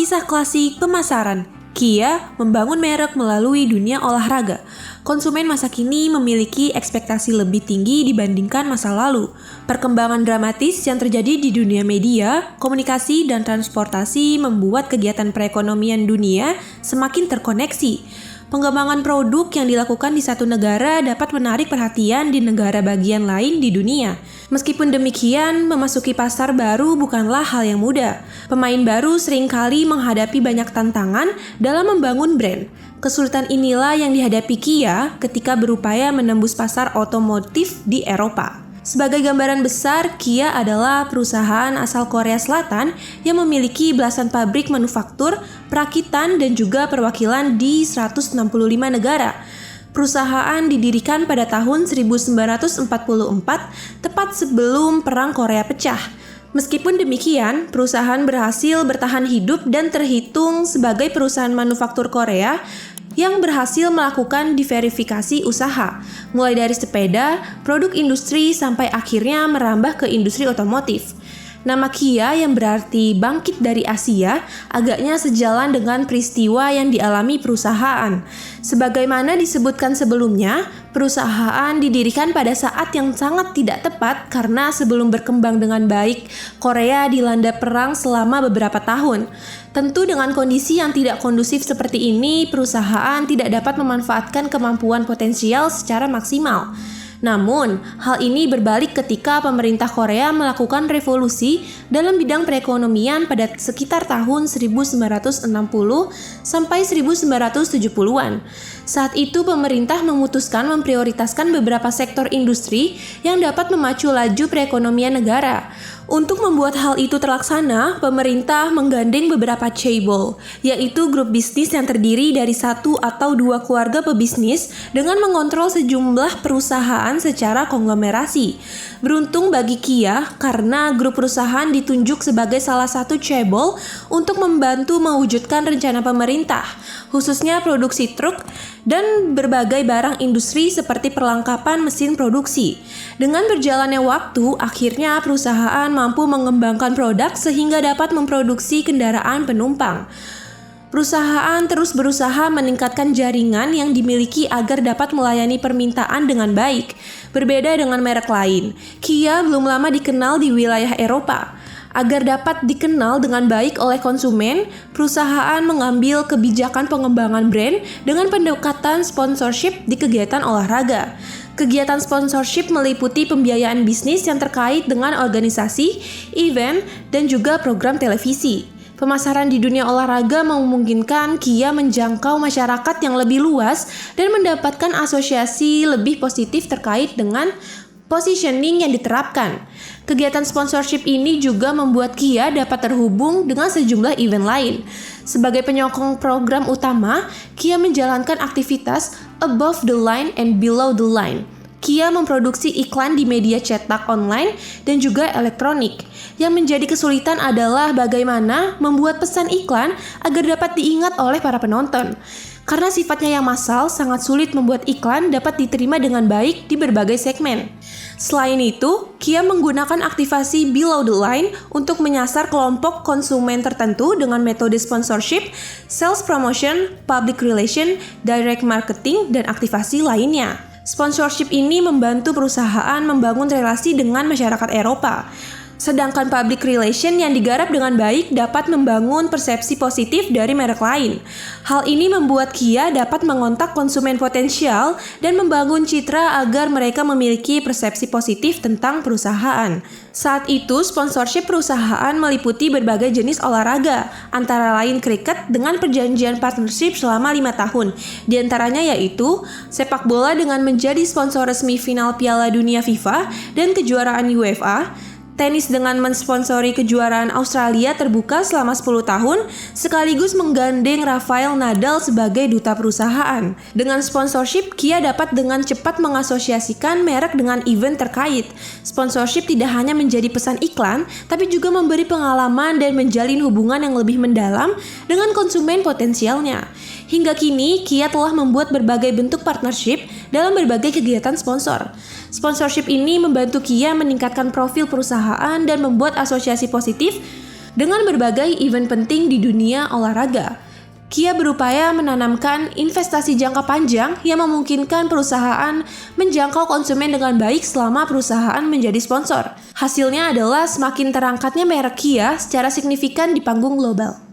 Kisah klasik pemasaran. Kia membangun merek melalui dunia olahraga. Konsumen masa kini memiliki ekspektasi lebih tinggi dibandingkan masa lalu. Perkembangan dramatis yang terjadi di dunia media, komunikasi, dan transportasi membuat kegiatan perekonomian dunia semakin terkoneksi. Pengembangan produk yang dilakukan di satu negara dapat menarik perhatian di negara bagian lain di dunia. Meskipun demikian, memasuki pasar baru bukanlah hal yang mudah. Pemain baru seringkali menghadapi banyak tantangan dalam membangun brand. Kesulitan inilah yang dihadapi Kia ketika berupaya menembus pasar otomotif di Eropa. Sebagai gambaran besar, Kia adalah perusahaan asal Korea Selatan yang memiliki belasan pabrik manufaktur, perakitan, dan juga perwakilan di 165 negara. Perusahaan didirikan pada tahun 1944, tepat sebelum Perang Korea pecah. Meskipun demikian, perusahaan berhasil bertahan hidup dan terhitung sebagai perusahaan manufaktur Korea yang berhasil melakukan diverifikasi usaha, mulai dari sepeda, produk industri, sampai akhirnya merambah ke industri otomotif. Nama Kia yang berarti bangkit dari Asia agaknya sejalan dengan peristiwa yang dialami perusahaan. Sebagaimana disebutkan sebelumnya, perusahaan didirikan pada saat yang sangat tidak tepat karena sebelum berkembang dengan baik, Korea dilanda perang selama beberapa tahun. Tentu dengan kondisi yang tidak kondusif seperti ini, perusahaan tidak dapat memanfaatkan kemampuan potensial secara maksimal. Namun, hal ini berbalik ketika pemerintah Korea melakukan revolusi dalam bidang perekonomian pada sekitar tahun 1960 sampai 1970-an. Saat itu pemerintah memutuskan memprioritaskan beberapa sektor industri yang dapat memacu laju perekonomian negara. Untuk membuat hal itu terlaksana, pemerintah menggandeng beberapa chaebol, yaitu grup bisnis yang terdiri dari satu atau dua keluarga pebisnis dengan mengontrol sejumlah perusahaan secara konglomerasi. Beruntung bagi Kia karena grup perusahaan ditunjuk sebagai salah satu chaebol untuk membantu mewujudkan rencana pemerintah, khususnya produksi truk dan berbagai barang industri seperti perlengkapan mesin produksi. Dengan berjalannya waktu, akhirnya perusahaan mampu mengembangkan produk sehingga dapat memproduksi kendaraan penumpang. Perusahaan terus berusaha meningkatkan jaringan yang dimiliki agar dapat melayani permintaan dengan baik. Berbeda dengan merek lain, Kia belum lama dikenal di wilayah Eropa. Agar dapat dikenal dengan baik oleh konsumen, perusahaan mengambil kebijakan pengembangan brand dengan pendekatan sponsorship di kegiatan olahraga. Kegiatan sponsorship meliputi pembiayaan bisnis yang terkait dengan organisasi, event, dan juga program televisi. Pemasaran di dunia olahraga memungkinkan Kia menjangkau masyarakat yang lebih luas dan mendapatkan asosiasi lebih positif terkait dengan positioning yang diterapkan. Kegiatan sponsorship ini juga membuat Kia dapat terhubung dengan sejumlah event lain. Sebagai penyokong program utama, Kia menjalankan aktivitas above the line and below the line. Kia memproduksi iklan di media cetak online dan juga elektronik. Yang menjadi kesulitan adalah bagaimana membuat pesan iklan agar dapat diingat oleh para penonton. Karena sifatnya yang massal, sangat sulit membuat iklan dapat diterima dengan baik di berbagai segmen. Selain itu, Kia menggunakan aktivasi below the line untuk menyasar kelompok konsumen tertentu dengan metode sponsorship, sales promotion, public relation, direct marketing, dan aktivasi lainnya. Sponsorship ini membantu perusahaan membangun relasi dengan masyarakat Eropa. Sedangkan public relation yang digarap dengan baik dapat membangun persepsi positif dari merek lain. Hal ini membuat Kia dapat mengontak konsumen potensial dan membangun citra agar mereka memiliki persepsi positif tentang perusahaan. Saat itu, sponsorship perusahaan meliputi berbagai jenis olahraga, antara lain kriket dengan perjanjian partnership selama 5 tahun. Di antaranya yaitu sepak bola dengan menjadi sponsor resmi final Piala Dunia FIFA dan kejuaraan UEFA, tenis dengan mensponsori kejuaraan Australia terbuka selama 10 tahun, sekaligus menggandeng Rafael Nadal sebagai duta perusahaan. Dengan sponsorship, Kia dapat dengan cepat mengasosiasikan merek dengan event terkait. Sponsorship tidak hanya menjadi pesan iklan, tapi juga memberi pengalaman dan menjalin hubungan yang lebih mendalam dengan konsumen potensialnya. Hingga kini, Kia telah membuat berbagai bentuk partnership dalam berbagai kegiatan sponsor. Sponsorship ini membantu Kia meningkatkan profil perusahaan dan membuat asosiasi positif Dengan berbagai event penting di dunia olahraga, Kia berupaya menanamkan investasi jangka panjang yang memungkinkan perusahaan menjangkau konsumen dengan baik selama perusahaan menjadi sponsor. Hasilnya adalah semakin terangkatnya merek Kia secara signifikan di panggung global.